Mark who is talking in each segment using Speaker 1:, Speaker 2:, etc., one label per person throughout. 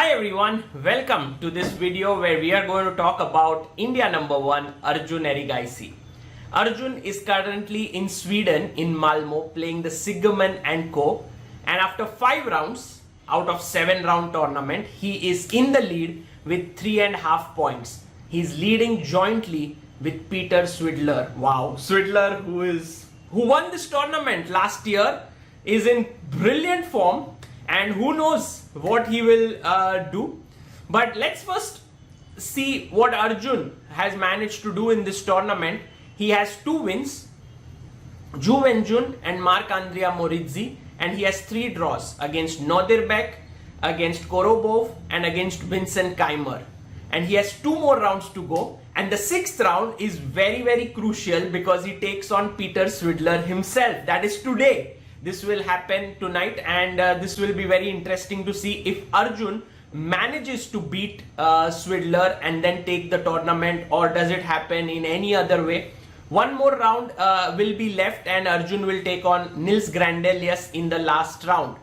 Speaker 1: Hi everyone, welcome to this video where we are going to talk about India number 1 Arjun Erigaisi. Arjun is currently in Sweden in Malmo playing the Sigeman Co, and after 5 rounds out of 7 round tournament he is in the lead with 3.5 points. He's leading jointly with Peter Svidler. Wow, Svidler who won this tournament last year is in brilliant form. And who knows what he will do. But let's first see what Arjun has managed to do in this tournament. He has 2 wins, Ju Wenjun and Marc-Andrea Morizzi, and he has 3 draws against Nodirbek, against Korobov and against Vincent Keymer. And he has 2 more rounds to go. And the 6th round is very crucial because he takes on Peter Svidler himself. That is today. This will happen tonight, and this will be very interesting to see if Arjun manages to beat Svidler and then take the tournament, or does it happen in any other way. One more round will be left and Arjun will take on Nils Grandelius in the last round.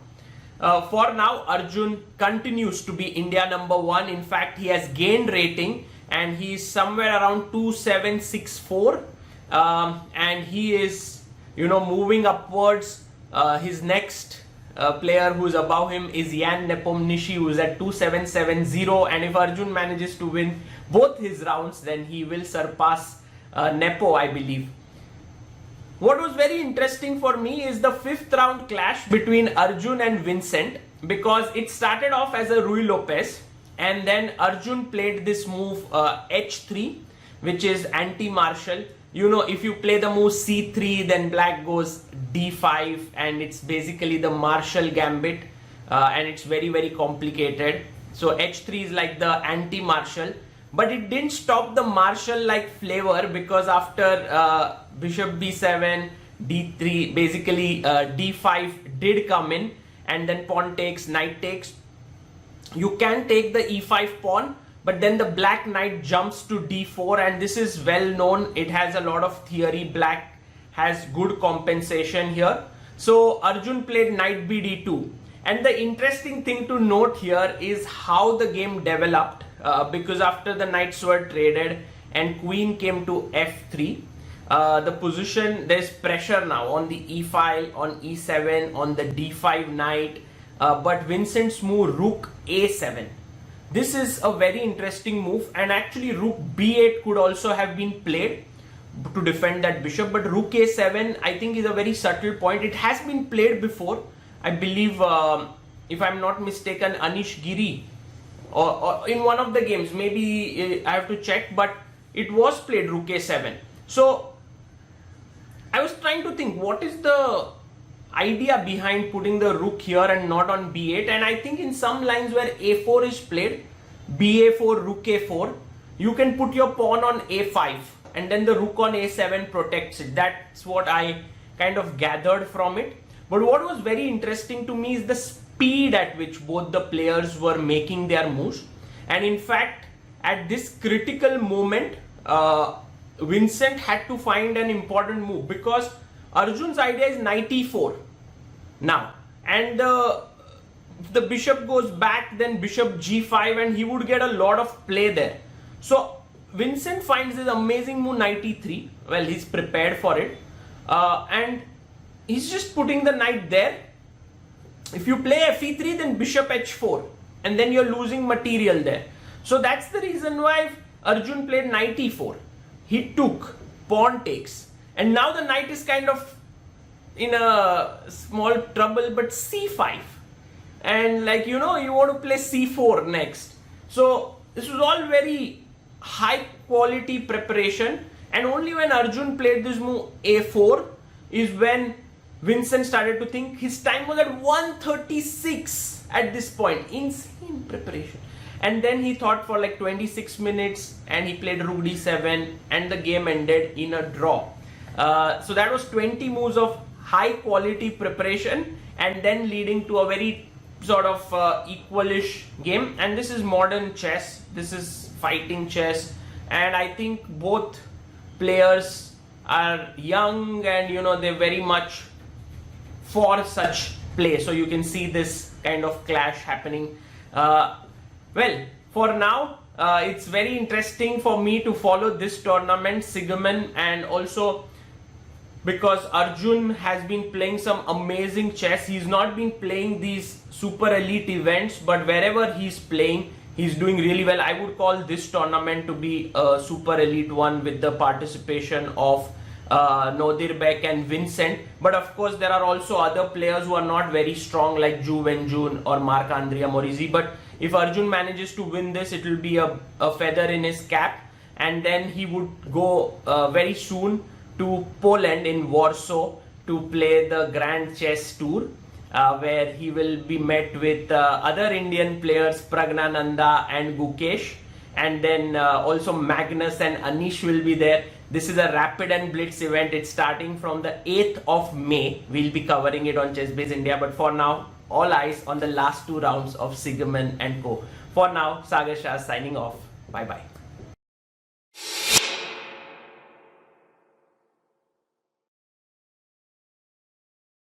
Speaker 1: For now, Arjun continues to be India number 1. In fact, he has gained rating and he is somewhere around 2764, and he is moving upwards. His next player who is above him is Jan Nepomniachtchi, who is at 2770, and if Arjun manages to win both his rounds, then he will surpass Nepo, I believe. What was very interesting for me is the 5th round clash between Arjun and Vincent, because it started off as a Rui Lopez, and then Arjun played this move H3, which is anti-martial. If you play the move C3, then black goes D5, and it's basically the martial gambit, and it's very complicated. So H3 is like the anti-martial, but it didn't stop the martial-like flavor, because after bishop B7, D3, basically D5 did come in, and then pawn takes, knight takes. You can take the E5 pawn, but then the black knight jumps to d4, and this is well known. It has a lot of theory. Black has good compensation here. So Arjun played knight b d2. And the interesting thing to note here is how the game developed, because after the knights were traded and queen came to f3, the position, there's pressure now on the e file, on e7, on the d5 knight, but Vincent's move rook a7. This is a very interesting move, and actually rook b8 could also have been played to defend that bishop, but rook a7 I think is a very subtle point. It has been played before, I believe, if I'm not mistaken, Anish Giri or in one of the games, maybe I have to check, but it was played rook a7. So I was trying to think, what is the idea behind putting the rook here and not on b8, and I think in some lines where a4 is played, ba4, rook a4, you can put your pawn on a5 and then the rook on a7 protects it. That's what I kind of gathered from it. But what was very interesting to me is the speed at which both the players were making their moves, and in fact at this critical moment Vincent had to find an important move, because Arjun's idea is knight e4 now, and the bishop goes back, then bishop g5, and he would get a lot of play there. So Vincent finds this amazing move knight e3. Well, he's prepared for it, and he's just putting the knight there. If you play fe3, then bishop h4, and then you're losing material there. So that's the reason why Arjun played knight e4. He took, pawn takes, and now the knight is kind of in a small trouble, but c5, and you want to play c4 next. So this was all very high quality preparation, and only when Arjun played this move a4 is when Vincent started to think. His time was at 136 at this point. Insane preparation. And then he thought for like 26 minutes and he played rook d7, and the game ended in a draw. So that was 20 moves of high quality preparation, and then leading to a very sort of equalish game. And this is modern chess, this is fighting chess, and I think both players are young, and they're very much for such play. So you can see this kind of clash happening. Well, for now, it's very interesting for me to follow this tournament, Sigemen, and also because Arjun has been playing some amazing chess. He's not been playing these super elite events, but wherever he's playing, he's doing really well. I would call this tournament to be a super elite one with the participation of Nodirbek and Vincent. But of course, there are also other players who are not very strong like Zhu Wenjun or Marc-Andrea Morizi. But if Arjun manages to win this, it will be a feather in his cap. And then he would go very soon to Poland in Warsaw to play the Grand Chess Tour, where he will be met with other Indian players, Pragnananda and Gukesh, and then also Magnus and Anish will be there. This is a rapid and blitz event. It's starting from the 8th of May. We'll be covering it on ChessBase India, but for now, all eyes on the last 2 rounds of Sigemen and Co. For now, Sagar Shah signing off. Bye bye.